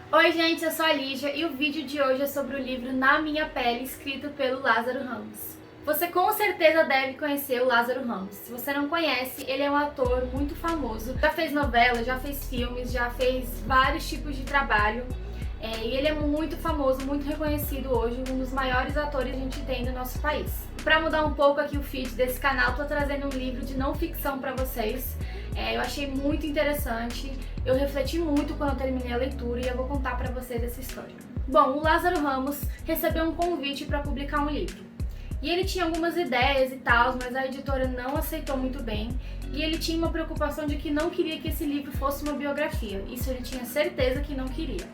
Oi gente, eu sou a Lígia e o vídeo de hoje é sobre o livro Na Minha Pele, escrito pelo Lázaro Ramos. Você com certeza deve conhecer o Lázaro Ramos. Se você não conhece, ele é um ator muito famoso. Já fez novela, já fez filmes, já fez vários tipos de trabalho. E ele é muito famoso, muito reconhecido hoje, um dos maiores atores que a gente tem no nosso país. Para mudar um pouco aqui o feed desse canal, tô trazendo um livro de não ficção para vocês. Eu achei muito interessante, eu refleti muito quando eu terminei a leitura e eu vou contar para vocês essa história. Bom, o Lázaro Ramos recebeu um convite para publicar um livro. E ele tinha algumas ideias e tal, mas a editora não aceitou muito bem. E ele tinha uma preocupação de que não queria que esse livro fosse uma biografia. Isso ele tinha certeza que não queria.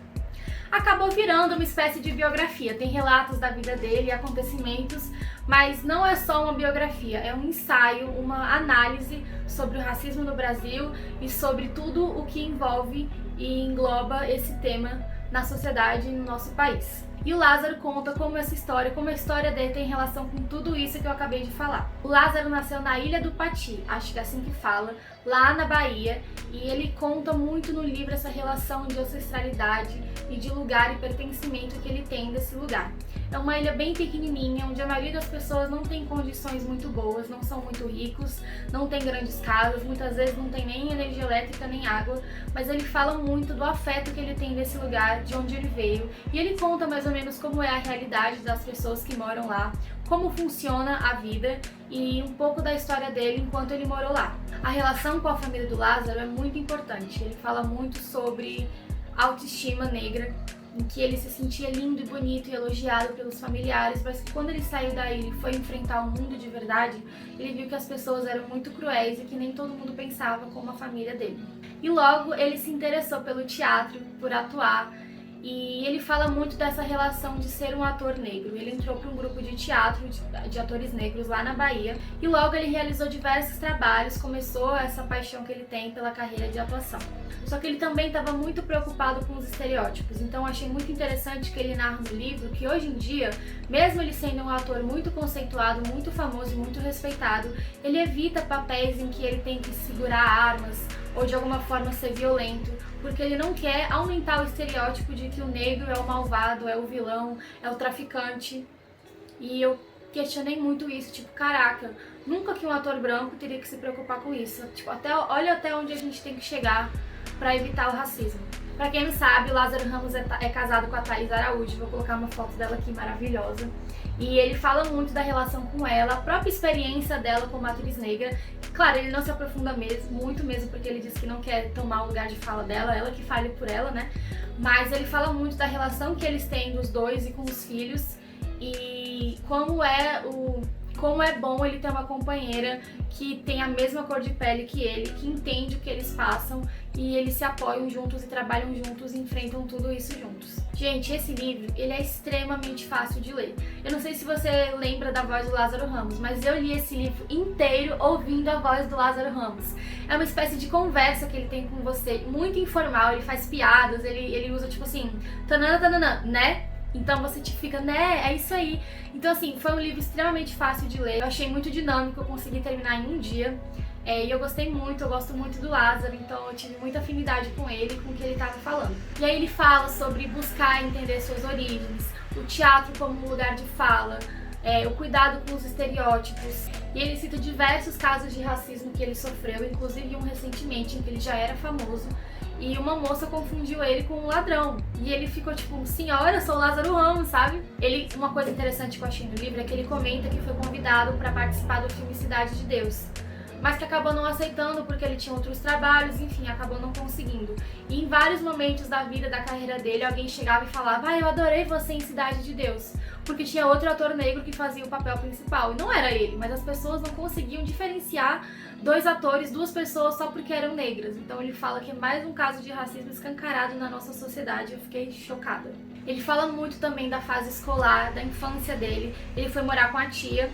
Acabou virando uma espécie de biografia. Tem relatos da vida dele, acontecimentos, mas não é só uma biografia, é um ensaio, uma análise sobre o racismo no Brasil e sobre tudo o que envolve e engloba esse tema na sociedade e no nosso país. E o Lázaro conta como essa história, como a história dele tem relação com tudo isso que eu acabei de falar. O Lázaro nasceu na Ilha do Pati, acho que é assim que fala, lá na Bahia, e ele conta muito no livro essa relação de ancestralidade e de lugar e pertencimento que ele tem desse lugar. É uma ilha bem pequenininha, onde a maioria das pessoas não tem condições muito boas, não são muito ricos, não tem grandes casas, muitas vezes não tem nem energia elétrica nem água, mas ele fala muito do afeto que ele tem desse lugar, de onde ele veio, e ele conta mais ou menos como é a realidade das pessoas que moram lá, como funciona a vida e um pouco da história dele enquanto ele morou lá. A relação com a família do Lázaro é muito importante, ele fala muito sobre autoestima negra, em que ele se sentia lindo e bonito e elogiado pelos familiares, mas que quando ele saiu da ilha e foi enfrentar o mundo de verdade, ele viu que as pessoas eram muito cruéis e que nem todo mundo pensava como a família dele. E logo ele se interessou pelo teatro, por atuar, e ele fala muito dessa relação de ser um ator negro. Ele entrou para um grupo de teatro de atores negros lá na Bahia e logo ele realizou diversos trabalhos, começou essa paixão que ele tem pela carreira de atuação. Só que ele também estava muito preocupado com os estereótipos, então achei muito interessante que ele narra no livro que hoje em dia, mesmo ele sendo um ator muito conceituado, muito famoso e muito respeitado, ele evita papéis em que ele tem que segurar armas ou de alguma forma ser violento, porque ele não quer aumentar o estereótipo de que o negro é o malvado, é o vilão, é o traficante. E eu questionei muito isso, tipo, caraca, nunca que um ator branco teria que se preocupar com isso. Tipo, olha até onde a gente tem que chegar para evitar o racismo. Pra quem não sabe, o Lázaro Ramos é casado com a Thaís Araújo, vou colocar uma foto dela aqui maravilhosa. E ele fala muito da relação com ela, a própria experiência dela como atriz negra. Claro, ele não se aprofunda muito mesmo, porque ele diz que não quer tomar o lugar de fala dela, ela que fale por ela, né? Mas ele fala muito da relação que eles têm dos dois e com os filhos e como é bom ele ter uma companheira que tem a mesma cor de pele que ele, que entende o que eles passam e eles se apoiam juntos e trabalham juntos e enfrentam tudo isso juntos. Gente, esse livro, ele é extremamente fácil de ler. Eu não sei se você lembra da voz do Lázaro Ramos, mas eu li esse livro inteiro ouvindo a voz do Lázaro Ramos. É uma espécie de conversa que ele tem com você, muito informal, ele faz piadas, ele usa tipo assim, tanana, tanana, né? Então você fica, né, é isso aí. Então assim, foi um livro extremamente fácil de ler. Eu achei muito dinâmico, eu consegui terminar em um dia. E eu gostei muito, eu gosto muito do Lázaro, então eu tive muita afinidade com ele, com o que ele estava falando. E aí ele fala sobre buscar entender suas origens, o teatro como um lugar de fala, o cuidado com os estereótipos. E ele cita diversos casos de racismo que ele sofreu, inclusive um recentemente, em que ele já era famoso, e uma moça confundiu ele com um ladrão. E ele ficou tipo, senhora, eu sou o Lázaro Ramos, sabe? Uma coisa interessante que eu achei no livro é que ele comenta que foi convidado para participar do filme Cidade de Deus, mas que acabou não aceitando porque ele tinha outros trabalhos, enfim, acabou não conseguindo. E em vários momentos da vida, da carreira dele, alguém chegava e falava, eu adorei você em Cidade de Deus, porque tinha outro ator negro que fazia o papel principal, e não era ele, mas as pessoas não conseguiam diferenciar dois atores, duas pessoas só porque eram negras. Então ele fala que é mais um caso de racismo escancarado na nossa sociedade, eu fiquei chocada. Ele fala muito também da fase escolar, da infância dele, ele foi morar com a tia,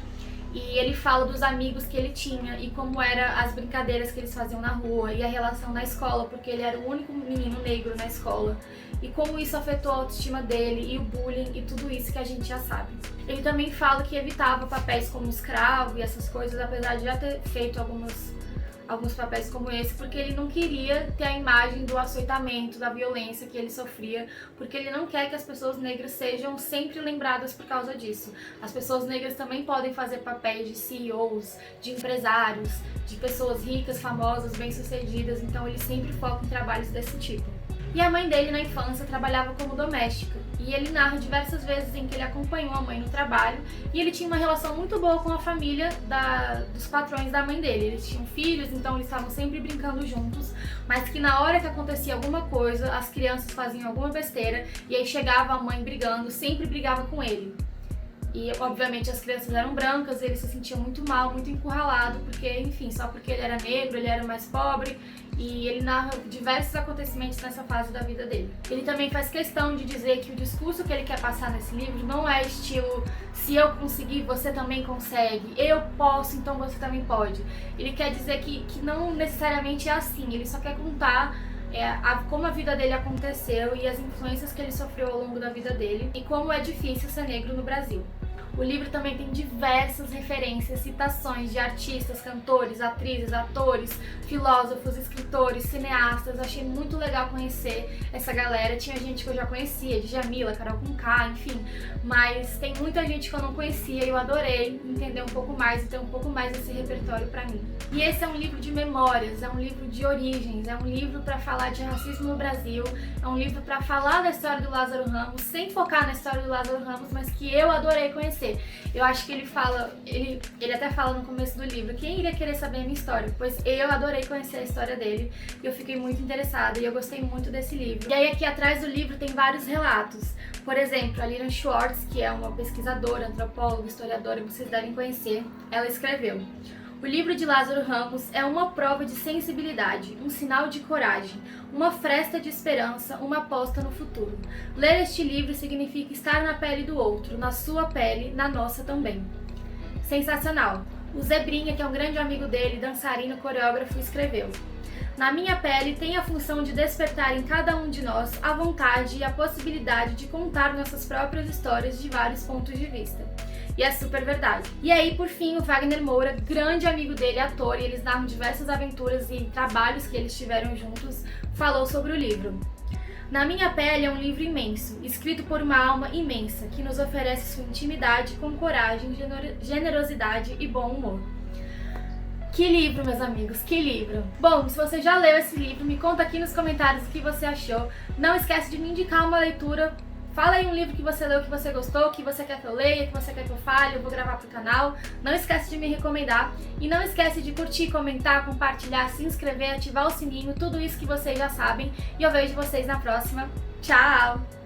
e ele fala dos amigos que ele tinha e como eram as brincadeiras que eles faziam na rua e a relação na escola, porque ele era o único menino negro na escola, e como isso afetou a autoestima dele e o bullying e tudo isso que a gente já sabe. Ele também fala que evitava papéis como escravo e essas coisas, apesar de já ter feito alguns papéis como esse porque ele não queria ter a imagem do açoitamento, da violência que ele sofria, porque ele não quer que as pessoas negras sejam sempre lembradas por causa disso. As pessoas negras também podem fazer papéis de CEOs, de empresários, de pessoas ricas, famosas, bem-sucedidas, então ele sempre foca em trabalhos desse tipo. E a mãe dele, na infância, trabalhava como doméstica. E ele narra diversas vezes em que ele acompanhou a mãe no trabalho e ele tinha uma relação muito boa com a família dos patrões da mãe dele. Eles tinham filhos, então eles estavam sempre brincando juntos, mas que na hora que acontecia alguma coisa, as crianças faziam alguma besteira e aí chegava a mãe brigando, sempre brigava com ele. E, obviamente, as crianças eram brancas, ele se sentia muito mal, muito encurralado, porque, enfim, só porque ele era negro, ele era mais pobre, e ele narra diversos acontecimentos nessa fase da vida dele. Ele também faz questão de dizer que o discurso que ele quer passar nesse livro não é estilo se eu conseguir, você também consegue, eu posso, então você também pode. Ele quer dizer que não necessariamente é assim, ele só quer contar como a vida dele aconteceu e as influências que ele sofreu ao longo da vida dele e como é difícil ser negro no Brasil. O livro também tem diversas referências, citações de artistas, cantores, atrizes, atores, filósofos, escritores, cineastas. Achei muito legal conhecer essa galera. Tinha gente que eu já conhecia, Djamila, Carol Conká, enfim, mas tem muita gente que eu não conhecia e eu adorei entender um pouco mais e ter um pouco mais desse repertório pra mim. E esse é um livro de memórias, é um livro de origens, é um livro pra falar de racismo no Brasil, é um livro pra falar da história do Lázaro Ramos, sem focar na história do Lázaro Ramos, mas que eu adorei conhecer. Eu acho que ele até fala no começo do livro, quem iria querer saber a minha história? Pois eu adorei conhecer a história dele e eu fiquei muito interessada e eu gostei muito desse livro. E aí aqui atrás do livro tem vários relatos. Por exemplo, a Lilian Schwartz, que é uma pesquisadora, antropóloga, historiadora, vocês devem conhecer, ela escreveu: o livro de Lázaro Ramos é uma prova de sensibilidade, um sinal de coragem, uma fresta de esperança, uma aposta no futuro. Ler este livro significa estar na pele do outro, na sua pele, na nossa também. Sensacional! O Zebrinha, que é um grande amigo dele, dançarino, coreógrafo, escreveu: na minha pele tem a função de despertar em cada um de nós a vontade e a possibilidade de contar nossas próprias histórias de vários pontos de vista. E é super verdade. E aí, por fim, o Wagner Moura, grande amigo dele, ator, e eles narram diversas aventuras e trabalhos que eles tiveram juntos, falou sobre o livro. Na minha pele é um livro imenso, escrito por uma alma imensa, que nos oferece sua intimidade com coragem, generosidade e bom humor. Que livro, meus amigos, que livro! Bom, se você já leu esse livro, me conta aqui nos comentários o que você achou. Não esquece de me indicar uma leitura. Fala aí um livro que você leu, que você gostou, que você quer que eu leia, que você quer que eu fale, eu vou gravar pro canal. Não esquece de me recomendar e não esquece de curtir, comentar, compartilhar, se inscrever, ativar o sininho, tudo isso que vocês já sabem. E eu vejo vocês na próxima. Tchau!